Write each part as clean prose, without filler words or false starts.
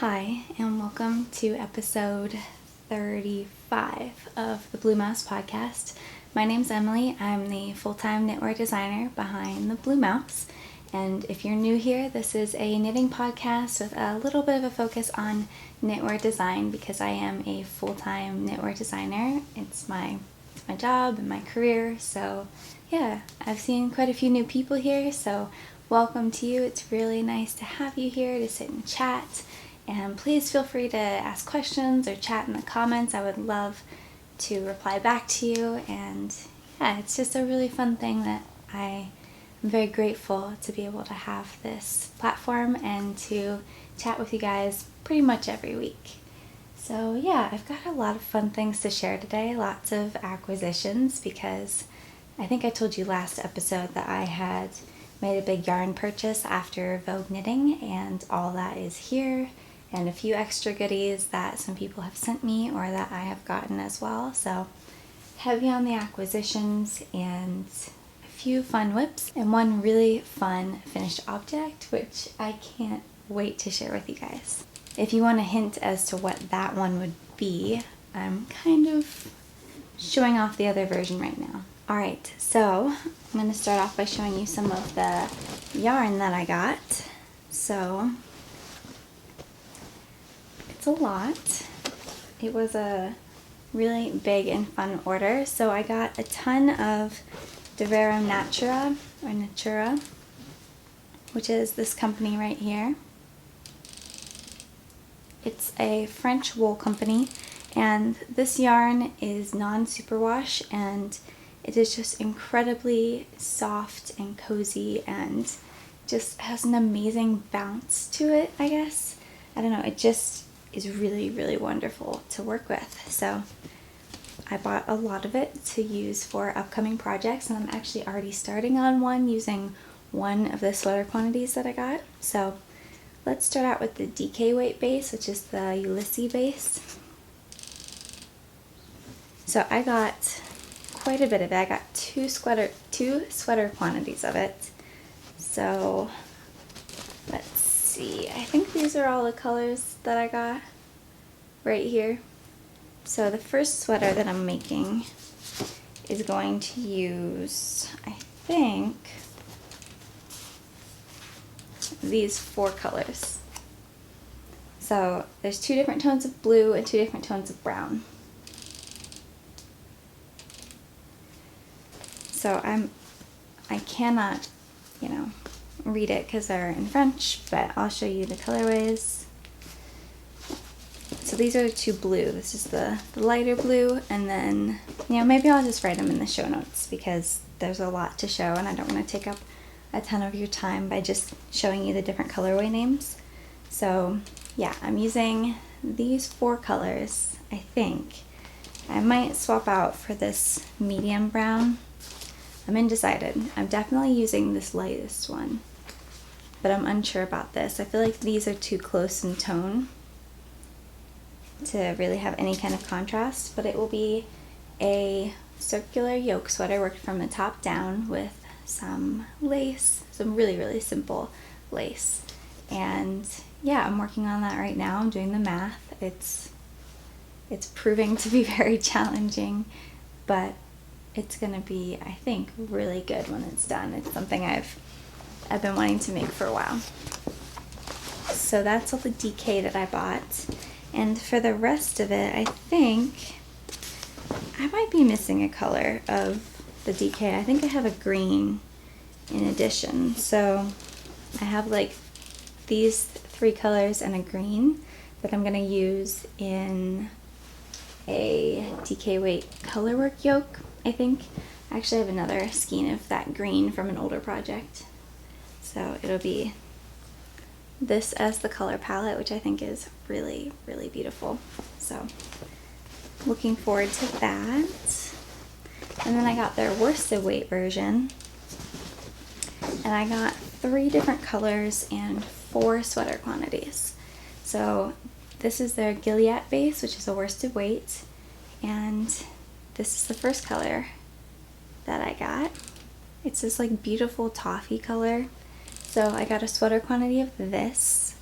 Hi, and welcome to episode 35 of the Blue Mouse Podcast. My name's Emily. I'm the full-time knitwear designer behind the Blue Mouse. And if you're new here, this is a knitting podcast with a little bit of a focus on knitwear design because I am a full-time knitwear designer. It's my job and my career. So yeah, I've seen quite a few new people here. So welcome to you. It's really nice to have you here to sit and chat. And please feel free to ask questions or chat in the comments. I would love to reply back to you. And yeah, it's just a really fun thing that I'm very grateful to be able to have this platform and to chat with you guys pretty much every week. So yeah, I've got a lot of fun things to share today, lots of acquisitions, because I think I told you last episode that I had made a big yarn purchase after Vogue Knitting, and all that is here, and a few extra goodies that some people have sent me or that I have gotten as well. So heavy on the acquisitions and a few fun whips and one really fun finished object, which I can't wait to share with you guys. If you want a hint as to what that one would be, I'm kind of showing off the other version right now. Alright, so I'm going to start off by showing you some of the yarn that I got. So it's a lot. It was a really big and fun order. So I got a ton of Devero Natura, which is this company right here. It's a French wool company, and this yarn is non-superwash, and it is just incredibly soft and cozy and just has an amazing bounce to it, I guess. I don't know, it just is really, really wonderful to work with. So I bought a lot of it to use for upcoming projects, and I'm actually already starting on one using one of the sweater quantities that I got. So let's start out with the DK weight base, which is the Ulysses base. So I got quite a bit of it. I got two sweater quantities of it. So let's see. I think these are all the colors that I got right here. So the first sweater that I'm making is going to use, I think, these 4 colors. So there's 2 different tones of blue and 2 different tones of brown. So I cannot, read it because they're in French, but I'll show you the colorways. So these are the 2 blue. This is the lighter blue, and then, maybe I'll just write them in the show notes because there's a lot to show and I don't want to take up a ton of your time by just showing you the different colorway names. So yeah, I'm using these 4 colors, I think. I might swap out for this medium brown. I'm undecided. I'm definitely using this lightest one, but I'm unsure about this. I feel like these are too close in tone to really have any kind of contrast, but it will be a circular yoke sweater worked from the top down with some lace, some really, really simple lace. And yeah, I'm working on that right now. I'm doing the math. It's proving to be very challenging, but it's gonna be, I think, really good when it's done. It's something I've been wanting to make for a while. So that's all the DK that I bought. And for the rest of it, I think I might be missing a color of the DK. I think I have a green in addition. So I have like these 3 colors and a green that I'm gonna use in a DK weight colorwork yoke, I think. I actually have another skein of that green from an older project. So it'll be this as the color palette, which I think is really, really beautiful. So looking forward to that. And then I got their worsted weight version. And I got 3 different colors and 4 sweater quantities. So this is their Gilead base, which is a worsted weight. And this is the first color that I got. It's this like beautiful toffee color. So I got a sweater quantity of this.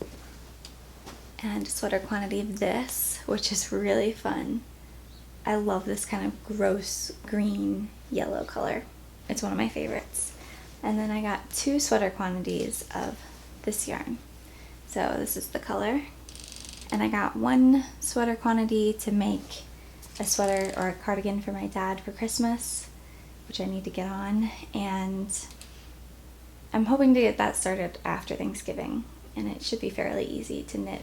and a sweater quantity of this, which is really fun. I love this kind of gross green yellow color. It's one of my favorites. And then I got 2 sweater quantities of this yarn. So this is the color. And I got 1 sweater quantity to make a sweater or a cardigan for my dad for Christmas, which I need to get on. And I'm hoping to get that started after Thanksgiving. And it should be fairly easy to knit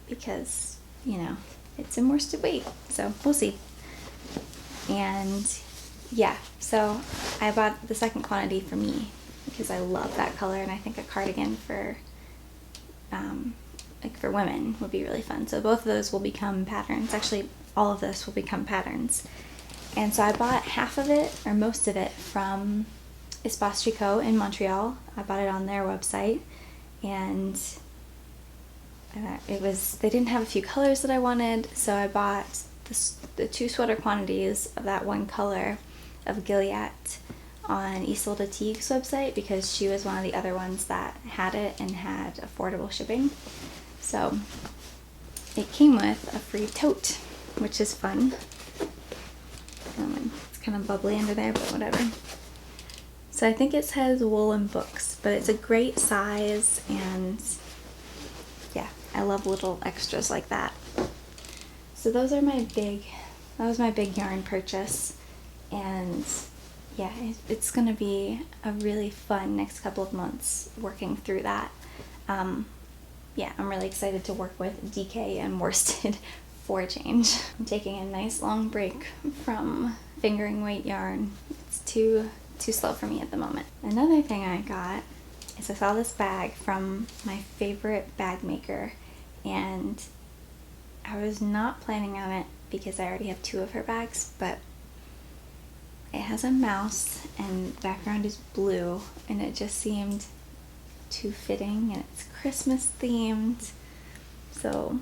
because, you know, it's in worsted weight. So we'll see. And yeah, so I bought the second quantity for me because I love that color, and I think a cardigan for like for women would be really fun. So both of those will become patterns. Actually, all of this will become patterns. And so I bought half of it, or most of it, from Espace Tricot in Montreal. I bought it on their website, and they didn't have a few colors that I wanted, so I bought the 2 sweater quantities of that one color of Gilead on Isolde Teague's website because she was one of the other ones that had it and had affordable shipping. So it came with a free tote, which is fun. It's kind of bubbly under there, but whatever. So I think it says woolen books, but it's a great size, and yeah, I love little extras like that. So that was my big yarn purchase, and yeah, it's gonna be a really fun next couple of months working through that. Yeah, I'm really excited to work with DK and worsted for a change. I'm taking a nice long break from fingering weight yarn. It's too slow for me at the moment. Another thing I got is I saw this bag from my favorite bag maker, and I was not planning on it because I already have 2 of her bags, but it has a mouse and the background is blue, and it just seemed too fitting, and it's Christmas themed. So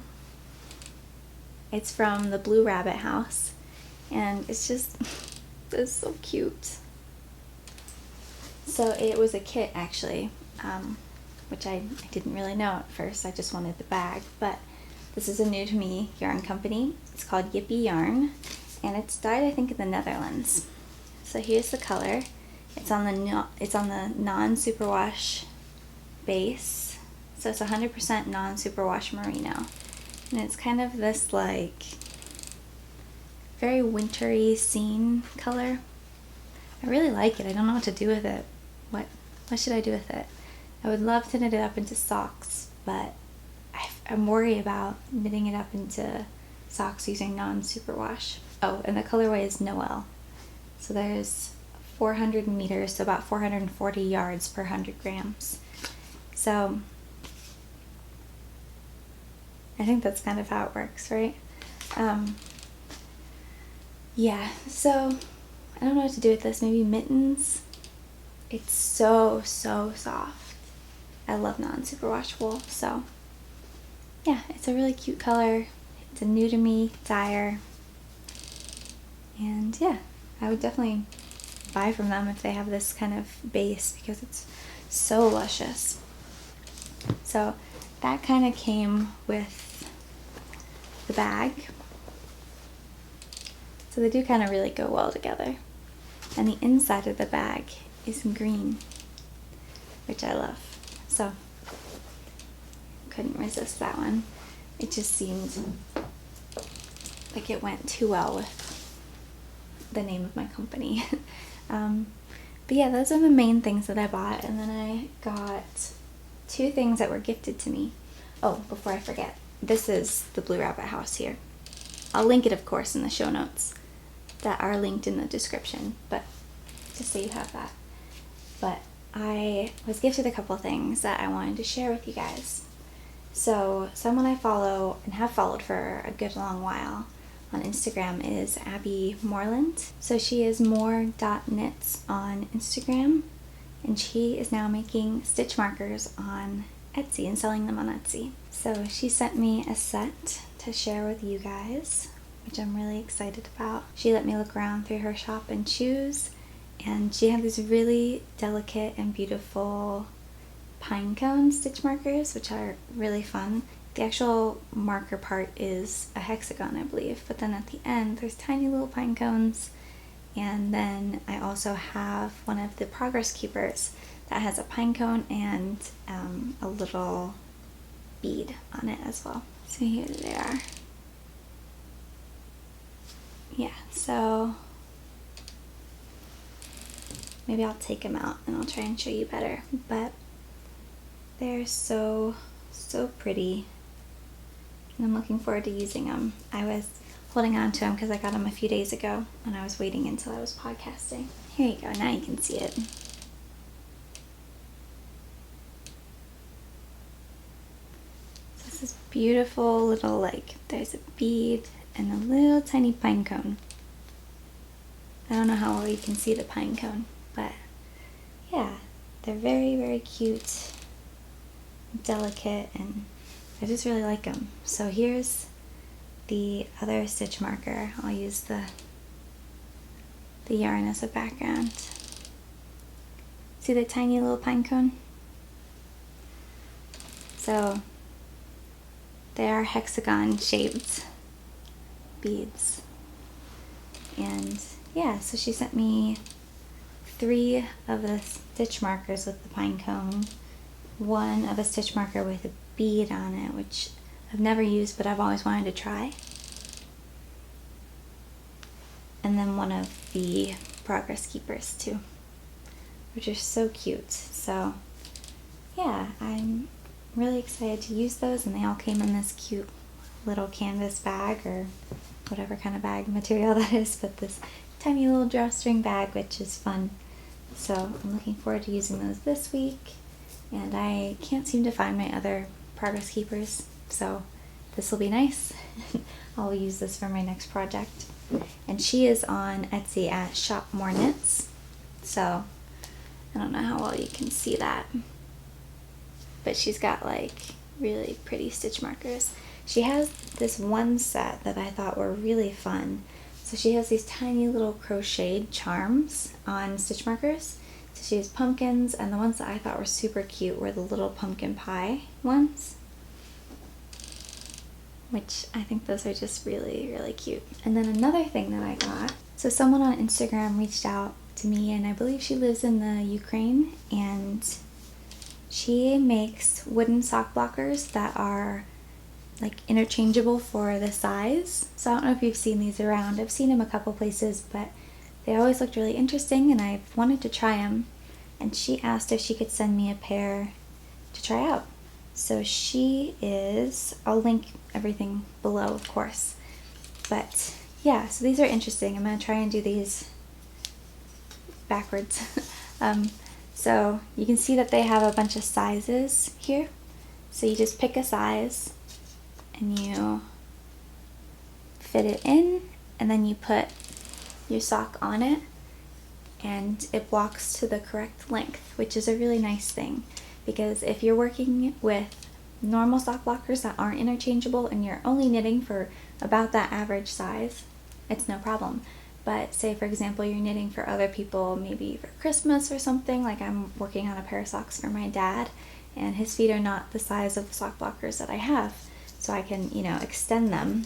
it's from the Blue Rabbit House, and it's so cute. So it was a kit actually, which I didn't really know at first. I just wanted the bag, but this is a new to me yarn company. It's called Yippee Yarn, and it's dyed I think in the Netherlands. So here's the color. It's on the non-superwash base. So it's 100% non-superwash merino, and it's kind of this like very wintry scene color. I really like it. I don't know what to do with it. What should I do with it? I would love to knit it up into socks, but I'm worried about knitting it up into socks using non-superwash. Oh, and the colorway is Noel. So there's 400 meters, so about 440 yards per 100 grams. So I think that's kind of how it works, right? Yeah, so I don't know what to do with this. Maybe mittens. It's so soft. I love non-superwash wool, so yeah, it's a really cute color. It's a new to me dyer, and yeah, I would definitely buy from them if they have this kind of base because it's so luscious. So that kind of came with the bag. So they do kind of really go well together. And the inside of the bag is green, which I love. So couldn't resist that one. It just seemed like it went too well with the name of my company. But yeah, those are the main things that I bought. And then I got 2 things that were gifted to me. Oh, before I forget, this is the Blue Rabbit House here. I'll link it, of course, in the show notes that are linked in the description, but just so you have that. But I was gifted a couple things that I wanted to share with you guys. So someone I follow and have followed for a good long while on Instagram is Abby Moreland. So she is more.knits on Instagram, and she is now making stitch markers on Etsy and selling them on Etsy. So she sent me a set to share with you guys, which I'm really excited about. She let me look around through her shop and choose, and she had these really delicate and beautiful pine cone stitch markers, which are really fun. the actual marker part is a hexagon, I believe, but then at the end there's tiny little pine cones. And then I also have one of the progress keepers that has a pine cone and a little bead on it as well. So here they are. Yeah, so maybe I'll take them out and I'll try and show you better. But they're so pretty. And I'm looking forward to using them. I was holding on to them because I got them a few days ago and I was waiting until I was podcasting. Here you go, now you can see it. So this is beautiful little, like, there's a bead and a little tiny pine cone. I don't know how well you can see the pine cone, but yeah, they're very cute, delicate, and I just really like them. So here's the other stitch marker. I'll use the yarn as a background. See the tiny little pine cone? So they are hexagon shaped beads. And yeah, so she sent me 3 of the stitch markers with the pine cone, 1 of a stitch marker with a bead on it, which I've never used but I've always wanted to try, and then 1 of the progress keepers too, which are so cute. So yeah, I'm really excited to use those, and they all came in this cute little canvas bag, or whatever kind of bag material that is, but this tiny little drawstring bag, which is fun. So I'm looking forward to using those this week, and I can't seem to find my other progress keepers, so this will be nice. I'll use this for my next project. And she is on Etsy at Shop More Knits, so I don't know how well you can see that, but she's got like really pretty stitch markers. She has this one set that I thought were really fun. So she has these tiny little crocheted charms on stitch markers. So she has pumpkins, and the ones that I thought were super cute were the little pumpkin pie ones, which I think those are just really cute. And then another thing that I got, so someone on Instagram reached out to me, and I believe she lives in the Ukraine, and she makes wooden sock blockers that are like interchangeable for the size. So I don't know if you've seen these around. I've seen them a couple places, but they always looked really interesting and I wanted to try them. And she asked if she could send me a pair to try out. So she is, I'll link everything below, of course. But yeah, so these are interesting. I'm going to try and do these backwards. So you can see that they have a bunch of sizes here. So you just pick a size and you fit it in, and then you put your sock on it, and it blocks to the correct length, which is a really nice thing, because if you're working with normal sock blockers that aren't interchangeable and you're only knitting for about that average size, it's no problem. But say for example you're knitting for other people, maybe for Christmas or something, like I'm working on a pair of socks for my dad, and his feet are not the size of the sock blockers that I have. So I can, extend them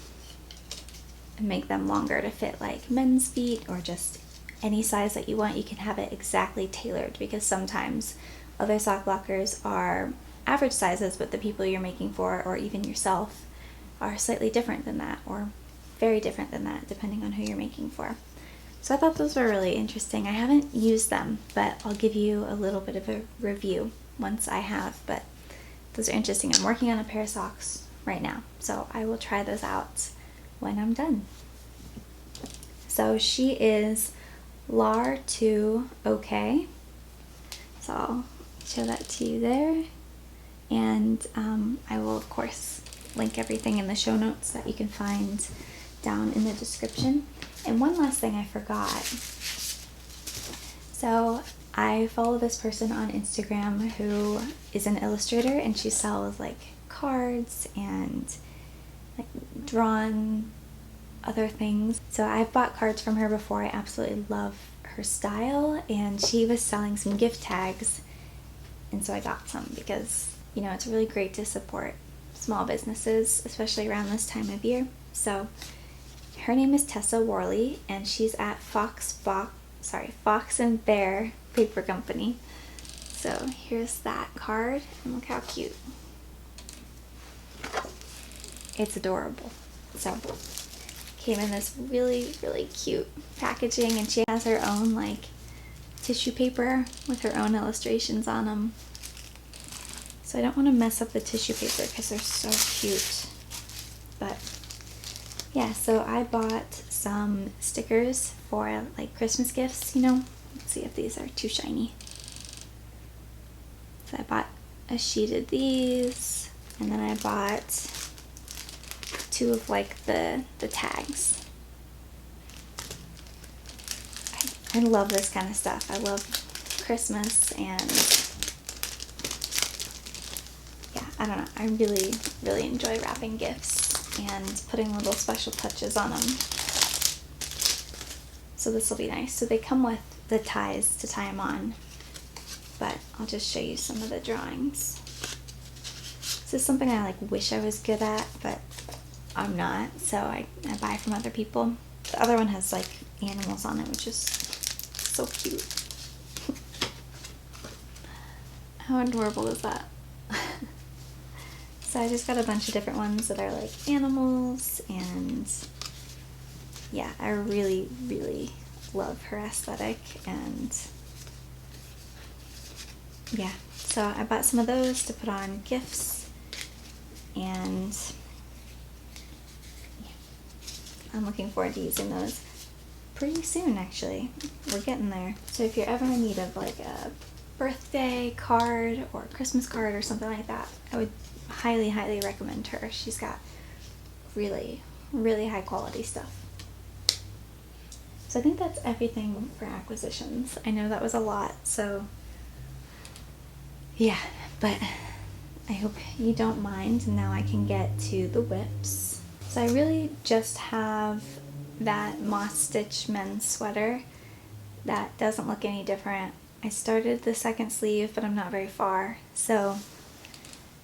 and make them longer to fit like men's feet, or just any size that you want. You can have it exactly tailored, because sometimes other sock blockers are average sizes, but the people you're making for, or even yourself, are slightly different than that, or very different than that, depending on who you're making for. So I thought those were really interesting. I haven't used them, but I'll give you a little bit of a review once I have, but those are interesting. I'm working on a pair of socks right now, so I will try those out when I'm done. So she is LAR2OK, so I'll show that to you there, and I will of course link everything in the show notes that you can find down in the description. And one last thing I forgot, so I follow this person on Instagram who is an illustrator, and she sells like cards and like drawn other things. So I've bought cards from her before. I absolutely love her style, and she was selling some gift tags, and so I got some because it's really great to support small businesses, especially around this time of year. So her name is Tessa Worley, and she's at Fox and Bear Paper Company. So here's that card, and look how cute. It's adorable. So came in this really, really cute packaging, and she has her own like tissue paper with her own illustrations on them. So I don't want to mess up the tissue paper because they're so cute. But yeah, so I bought some stickers for like Christmas gifts, you know. Let's see if these are too shiny. So I bought a sheet of these, and then I bought 2 of like the tags. I love this kind of stuff. I love Christmas, and yeah, I don't know. I really, really enjoy wrapping gifts and putting little special touches on them. So this will be nice. So they come with the ties to tie them on, but I'll just show you some of the drawings. This is something I like wish I was good at, but I'm not, so I buy from other people. The other one has like animals on it, which is so cute. How adorable is that? So I just got a bunch of different ones that are like animals, and yeah, I really, really love her aesthetic, and yeah, so I bought some of those to put on gifts, and yeah, I'm looking forward to using those pretty soon. Actually, we're getting there. So if you're ever in need of like a birthday card or a Christmas card or something like that, I would highly, highly recommend her. She's got really, really high quality stuff. So I think that's everything for acquisitions. I know that was a lot, so yeah, but I hope you don't mind. Now I can get to the whips. So I really just have that moss stitch men's sweater that doesn't look any different. I started the second sleeve, but I'm not very far, so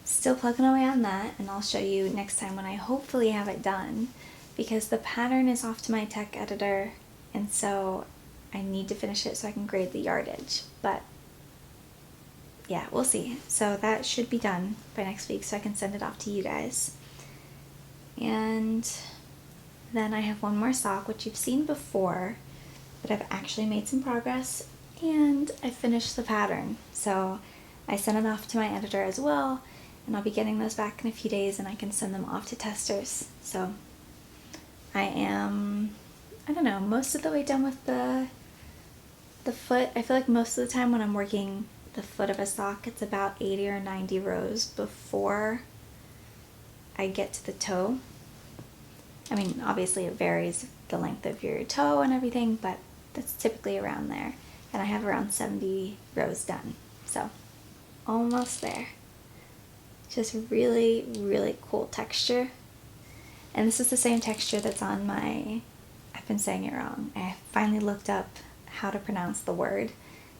still plugging away on that, and I'll show you next time when I hopefully have it done, because the pattern is off to my tech editor, and so I need to finish it so I can grade the yardage. But yeah, we'll see. So that should be done by next week so I can send it off to you guys. And then I have one more sock, which you've seen before, but I've actually made some progress, and I finished the pattern. So I sent it off to my editor as well, and I'll be getting those back in a few days, and I can send them off to testers. So I am, I don't know, most of the way done with the foot. I feel like most of the time when I'm working the foot of a sock, it's about 80 or 90 rows before I get to the toe. I mean, obviously it varies the length of your toe and everything, but that's typically around there. And I have around 70 rows done. So almost there. Just really, really cool texture. And this is the same texture that's on my, I've been saying it wrong. I finally looked up how to pronounce the word.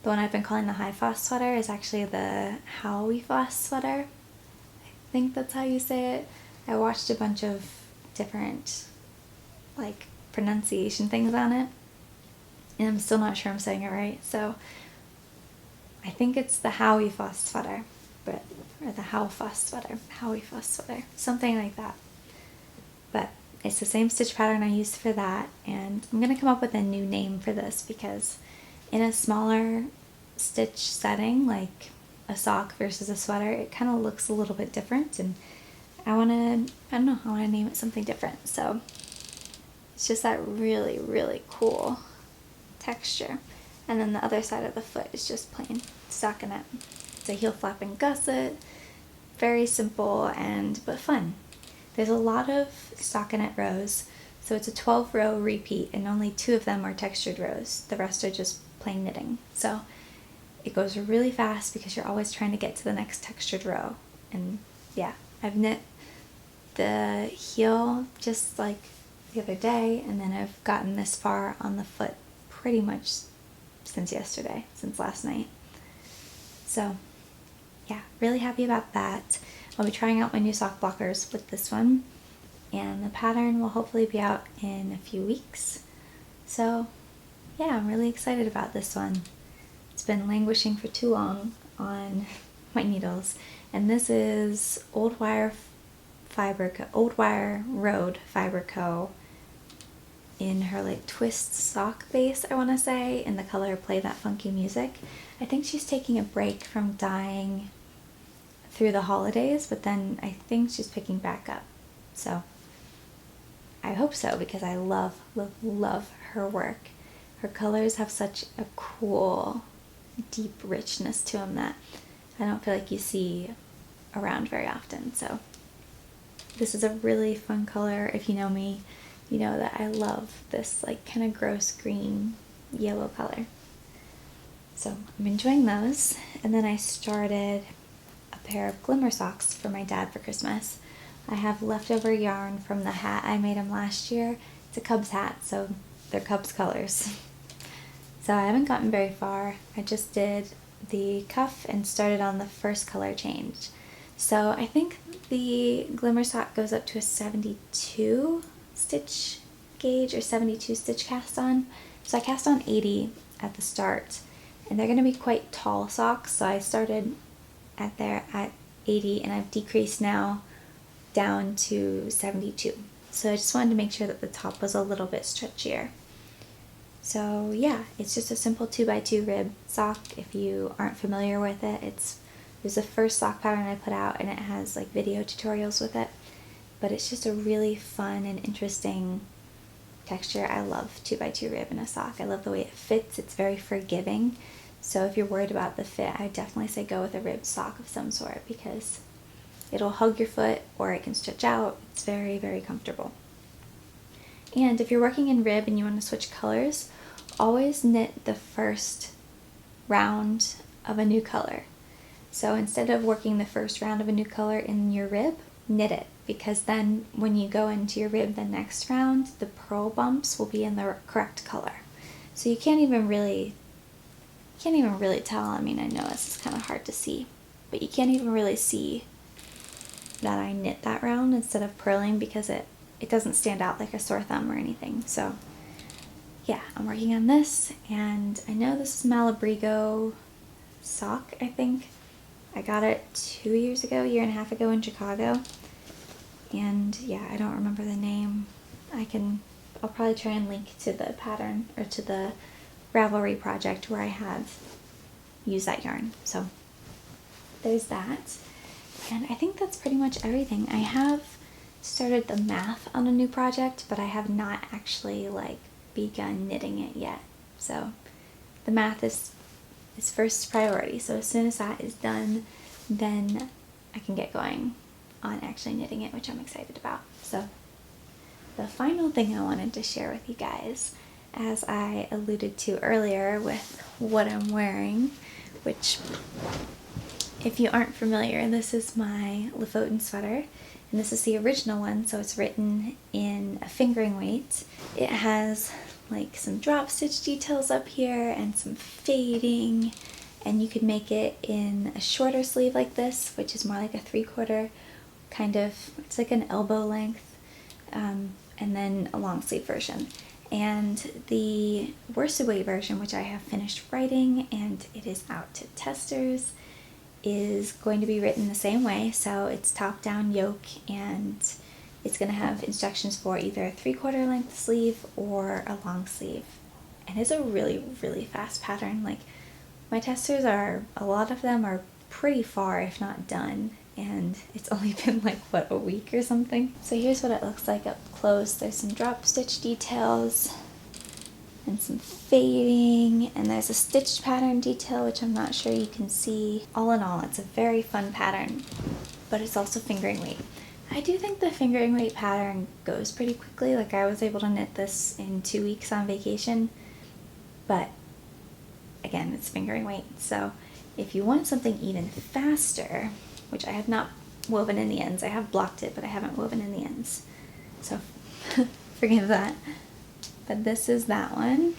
The one I've been calling the high foss sweater is actually the Howie Foss sweater. I think that's how you say it. I watched a bunch of different like pronunciation things on it, and I'm still not sure I'm saying it right. So I think it's the Howie Foss sweater, or the How Foss sweater, Howie Foss sweater, something like that. But it's the same stitch pattern I used for that, and I'm gonna come up with a new name for this because in a smaller stitch setting, like a sock versus a sweater, it kind of looks a little bit different, and I want to name it something different. So it's just that really, really cool texture. And then the other side of the foot is just plain stockinette. It's a heel flap and gusset. Very simple but fun. There's a lot of stockinette rows, so it's a 12-row repeat, and only 2 of them are textured rows. The rest are just plain knitting. So it goes really fast because you're always trying to get to the next textured row. And yeah, I've knit the heel just like the other day, and then I've gotten this far on the foot pretty much since last night. So yeah, really happy about that. I'll be trying out my new sock blockers with this one, and the pattern will hopefully be out in a few weeks. So yeah, I'm really excited about this one. It's been languishing for too long on my needles, and this is Old Wire Road Fiber Co. in her like twist sock base, I want to say, in the color Play That Funky Music. I think she's taking a break from dyeing through the holidays, but then I think she's picking back up. So I hope so, because I love her work. Her colors have such a cool, deep richness to them that I don't feel like you see around very often. So this is a really fun color. If you know me, you know that I love this like kind of gross green yellow color. So I'm enjoying those. And then I started a pair of glimmer socks for my dad for Christmas. I have leftover yarn from the hat I made him last year. It's a Cubs hat, so they're Cubs colors. So I haven't gotten very far. I just did the cuff and started on the first color change. So I think the glimmer sock goes up to a 72 stitch gauge or 72 stitch cast on. So I cast on 80 at the start, and they're going to be quite tall socks. So I started at 80, and I've decreased now down to 72. So I just wanted to make sure that the top was a little bit stretchier. So yeah, it's just a simple 2x2 rib sock. If you aren't familiar with it, it was the first sock pattern I put out, and it has like video tutorials with it. But it's just a really fun and interesting texture. I love 2x2 rib in a sock. I love the way it fits. It's very forgiving. So if you're worried about the fit, I definitely say go with a rib sock of some sort, because it'll hug your foot or it can stretch out. It's very, very comfortable. And if you're working in rib and you want to switch colors, always knit the first round of a new color. So instead of working the first round of a new color in your rib, knit it, because then when you go into your rib the next round, the purl bumps will be in the correct color. So you can't even really tell. I mean, I know this is kind of hard to see, but you can't even really see that I knit that round instead of purling, because it doesn't stand out like a sore thumb or anything. So yeah, I'm working on this, and I know this is Malabrigo sock, I think. I got it 2 years ago, a year and a half ago in Chicago. And yeah, I don't remember the name. I'll probably try and link to the pattern or to the Ravelry project where I have used that yarn. So there's that. And I think that's pretty much everything. I have started the math on a new project, but I have not actually like begun knitting it yet. So the math is first priority. So as soon as that is done, then I can get going on actually knitting it, which I'm excited about. So the final thing I wanted to share with you guys, as I alluded to earlier with what I'm wearing, which if you aren't familiar, this is my Lofoten sweater, and this is the original one, so it's written in a fingering weight. It has like some drop stitch details up here and some fading, and you could make it in a shorter sleeve like this, which is more like a 3/4 kind of, it's like an elbow length, and then a long sleeve version. And the worsted weight version, which I have finished writing and it is out to testers, is going to be written the same way. So it's top down yoke, and it's going to have instructions for either a 3/4 length sleeve or a long sleeve. And it's a really, really fast pattern. Like, my testers a lot of them are pretty far, if not done. And it's only been like, what, a week or something? So here's what it looks like up close. There's some drop stitch details and some fading, and there's a stitched pattern detail, which I'm not sure you can see. All in all, it's a very fun pattern, but it's also fingering weight. I do think the fingering weight pattern goes pretty quickly. Like, I was able to knit this in 2 weeks on vacation, but again, it's fingering weight. So if you want something even faster, which I have not woven in the ends, I have blocked it, but I haven't woven in the ends, so forgive that. But this is that one.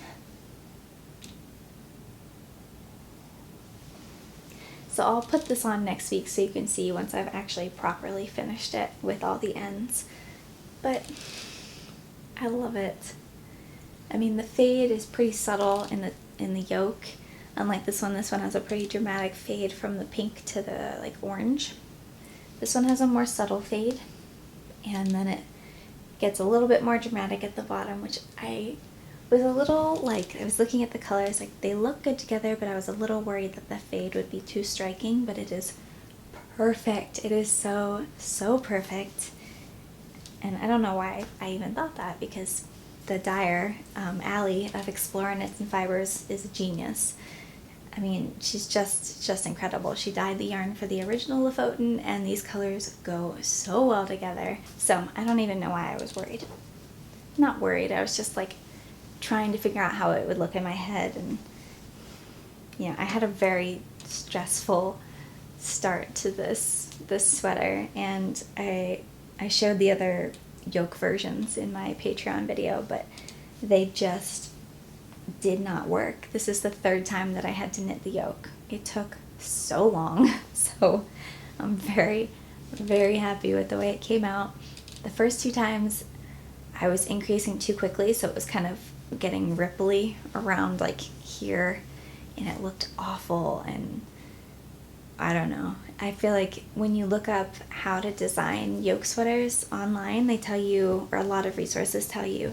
So I'll put this on next week so you can see once I've actually properly finished it with all the ends. But I love it. I mean, the fade is pretty subtle in the yoke. Unlike this one has a pretty dramatic fade from the pink to the like orange. This one has a more subtle fade, and then it gets a little bit more dramatic at the bottom, which I was a little like, I was looking at the colors, like they look good together, but I was a little worried that the fade would be too striking, but it is perfect. It is so, so perfect. And I don't know why I even thought that, because the dyer, Allie of Explore Knits and Fibers, is a genius. I mean, she's just incredible. She dyed the yarn for the original Lofoten, and these colors go so well together. So I don't even know why I was worried. Not worried, I was just like trying to figure out how it would look in my head. And you know, I had a very stressful start to this sweater, and I showed the other yoke versions in my Patreon video, but they just did not work. This is the third time that I had to knit the yoke. It took so long, so I'm very, very happy with the way it came out. The first two times I was increasing too quickly, so it was kind of getting ripply around like here, and it looked awful. And I don't know, I feel like when you look up how to design yoke sweaters online, they tell you, or a lot of resources tell you,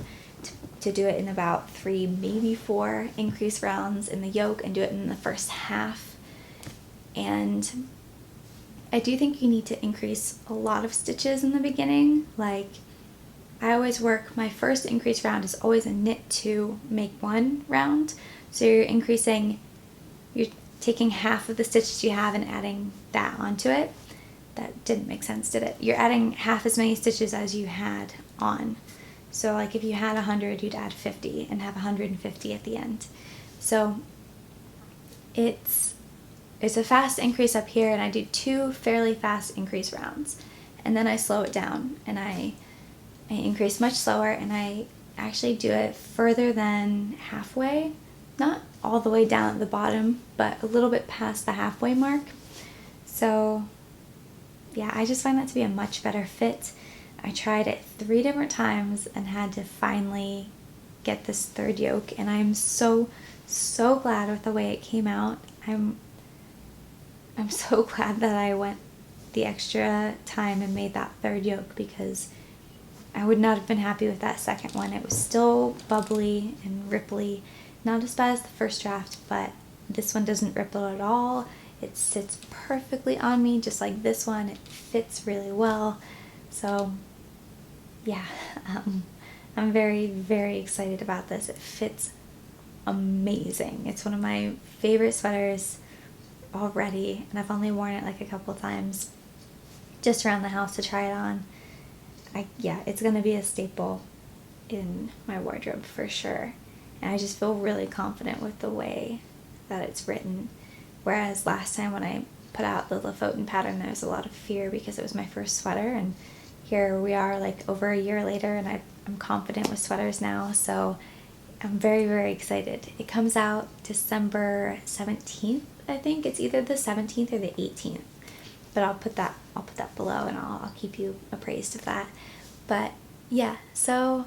to do it in about 3, maybe 4 increase rounds in the yoke, and do it in the first half. And I do think you need to increase a lot of stitches in the beginning. Like, I always work, my first increase round is always a knit 2, make 1 round. So you're taking half of the stitches you have and adding that onto it. That didn't make sense, did it? You're adding half as many stitches as you had on. So like if you had 100, you'd add 50 and have 150 at the end. So it's a fast increase up here, and I do 2 fairly fast increase rounds. And then I slow it down, and I increase much slower, and I actually do it further than halfway. Not all the way down at the bottom, but a little bit past the halfway mark. So yeah, I just find that to be a much better fit. I tried it 3 different times and had to finally get this third yoke, and I'm so, so glad with the way it came out. I'm so glad that I went the extra time and made that third yoke, because I would not have been happy with that second one. It was still bubbly and ripply, not as bad as the first draft, but this one doesn't ripple at all. It sits perfectly on me, just like this one. It fits really well. So yeah, I'm very, very excited about this. It fits amazing. It's one of my favorite sweaters already, and I've only worn it like a couple times just around the house to try it on. Yeah, it's going to be a staple in my wardrobe for sure. And I just feel really confident with the way that it's written. Whereas last time when I put out the Lofoten pattern, there was a lot of fear because it was my first sweater, and here we are like over a year later, and I'm confident with sweaters now, so I'm very, very excited. It comes out December 17th, I think. It's either the 17th or the 18th, but I'll put that below, and I'll keep you appraised of that. But yeah, so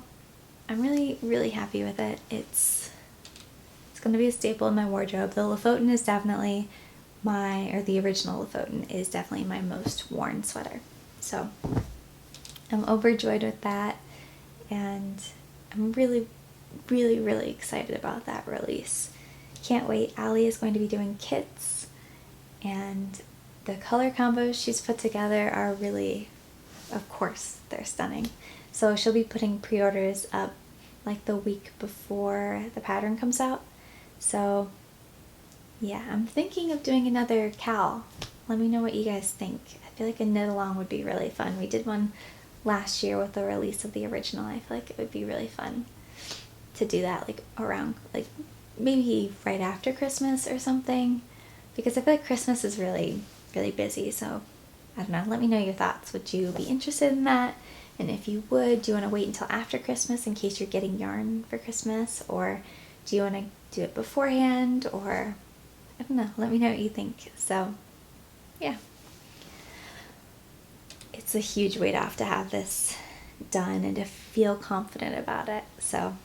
I'm really, really happy with it. It's going to be a staple in my wardrobe. The Lofoten is definitely the original Lofoten is definitely my most worn sweater. So I'm overjoyed with that, and I'm really, really, really excited about that release. Can't wait. Allie is going to be doing kits, and the color combos she's put together are really, of course, they're stunning. So she'll be putting pre-orders up like the week before the pattern comes out. So yeah, I'm thinking of doing another cowl. Let me know what you guys think. I feel like a knit along would be really fun. We did one last year with the release of the original. I feel like it would be really fun to do that like around, like maybe right after Christmas or something, because I feel like Christmas is really, really busy. So I don't know, let me know your thoughts. Would you be interested in that? And if you would, do you want to wait until after Christmas in case you're getting yarn for Christmas, or do you want to do it beforehand? Or I don't know, let me know what you think. So yeah, it's a huge weight off to have this done and to feel confident about it. So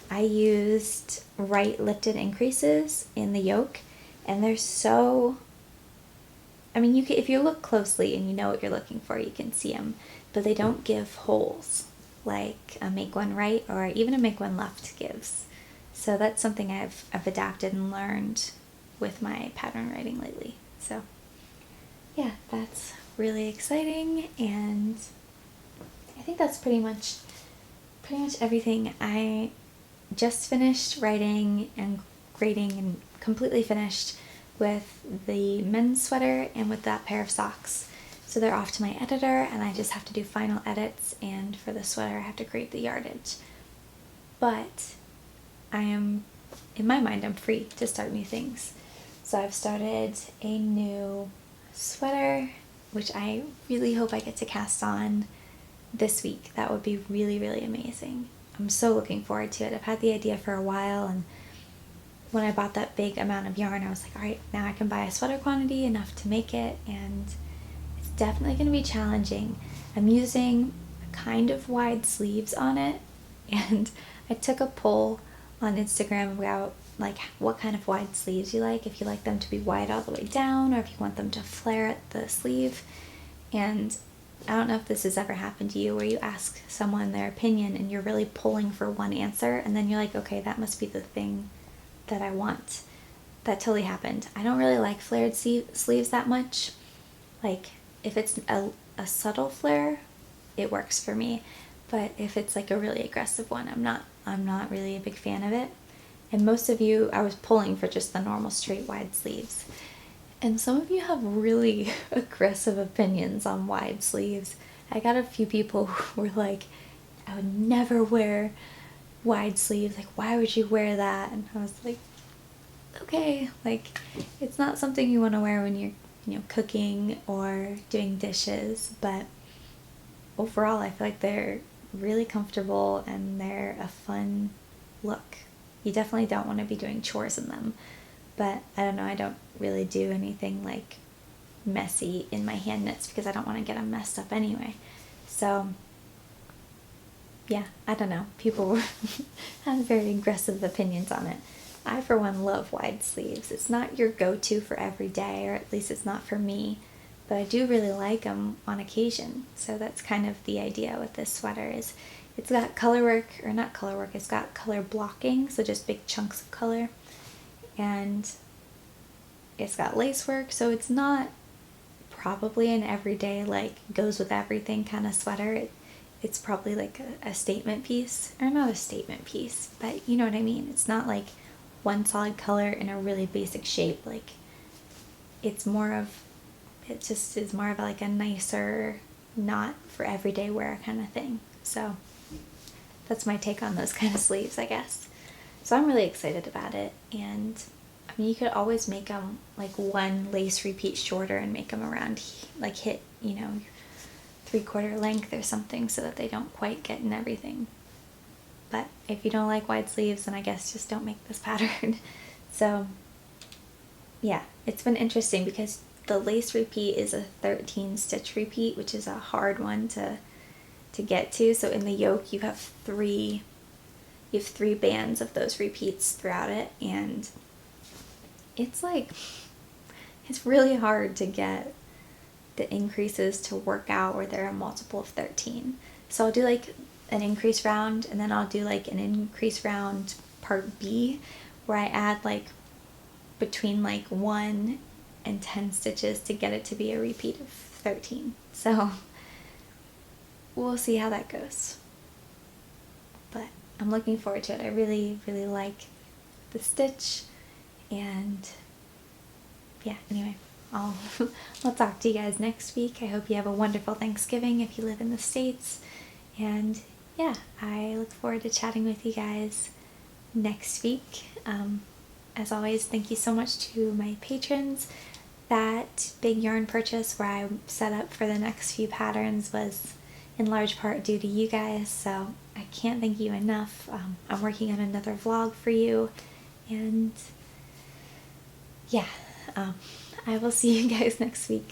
I used right lifted increases in the yoke, and they're so, I mean, if you look closely and you know what you're looking for, you can see them, but they don't give holes like a make one right or even a make one left gives. So that's something I've adapted and learned with my pattern writing lately. So yeah, that's really exciting, and I think that's pretty much everything. I just finished writing and grading and completely finished with the men's sweater and with that pair of socks. So they're off to my editor, and I just have to do final edits, and for the sweater I have to grade the yardage. But I am, in my mind, I'm free to start new things. So I've started a new sweater, which I really hope I get to cast on this week. That would be really, really amazing. I'm so looking forward to it. I've had the idea for a while, and when I bought that big amount of yarn, I was like, all right, now I can buy a sweater quantity enough to make it, and it's definitely going to be challenging. I'm using kind of wide sleeves on it, and I took a poll on Instagram about like what kind of wide sleeves you like, if you like them to be wide all the way down or if you want them to flare at the sleeve. And I don't know if this has ever happened to you, where you ask someone their opinion and you're really pulling for one answer, and then you're like, okay, that must be the thing that I want. That totally happened. I don't really like flared sleeves that much. Like, if it's a subtle flare, it works for me. But if it's like a really aggressive one, I'm not really a big fan of it. And most of you, I was pulling for just the normal straight wide sleeves. And some of you have really aggressive opinions on wide sleeves. I got a few people who were like, I would never wear wide sleeves. Like, why would you wear that? And I was like, okay, like, it's not something you want to wear when you're, cooking or doing dishes. But overall, I feel like they're really comfortable and they're a fun look. You definitely don't want to be doing chores in them. But I don't know, I don't really do anything like messy in my hand knits because I don't want to get them messed up anyway. So yeah, I don't know. People have very aggressive opinions on it. I, for one, love wide sleeves. It's not your go-to for every day, or at least it's not for me, but I do really like them on occasion. So that's kind of the idea with this sweater, is it's got color work, or not color work, it's got color blocking, so just big chunks of color. And it's got lace work, so it's not probably an everyday, like, goes with everything kind of sweater. It's probably like a statement piece, or not a statement piece, but you know what I mean. It's not like one solid color in a really basic shape. Like, it just is more of like a nicer, not for everyday wear kind of thing. So that's my take on those kind of sleeves, I guess. So I'm really excited about it. And I mean, you could always make them like one lace repeat shorter and make them around, like, hit, 3/4 length or something, so that they don't quite get in everything. But if you don't like wide sleeves, then I guess just don't make this pattern. So yeah, it's been interesting because the lace repeat is a 13 stitch repeat, which is a hard one to get to. So in the yoke you have three bands of those repeats throughout it, and it's really hard to get the increases to work out where there are a multiple of 13. So I'll do like an increase round, and then I'll do like an increase round part B, where I add like between like 1 and 10 stitches to get it to be a repeat of 13. So we'll see how that goes. But I'm looking forward to it. I really, really like the stitch, and yeah, anyway, I'll talk to you guys next week. I hope you have a wonderful Thanksgiving if you live in the States. And yeah, I look forward to chatting with you guys next week. As always, thank you so much to my patrons. That big yarn purchase where I set up for the next few patterns was in large part due to you guys, so I can't thank you enough. I'm working on another vlog for you, and yeah, I will see you guys next week.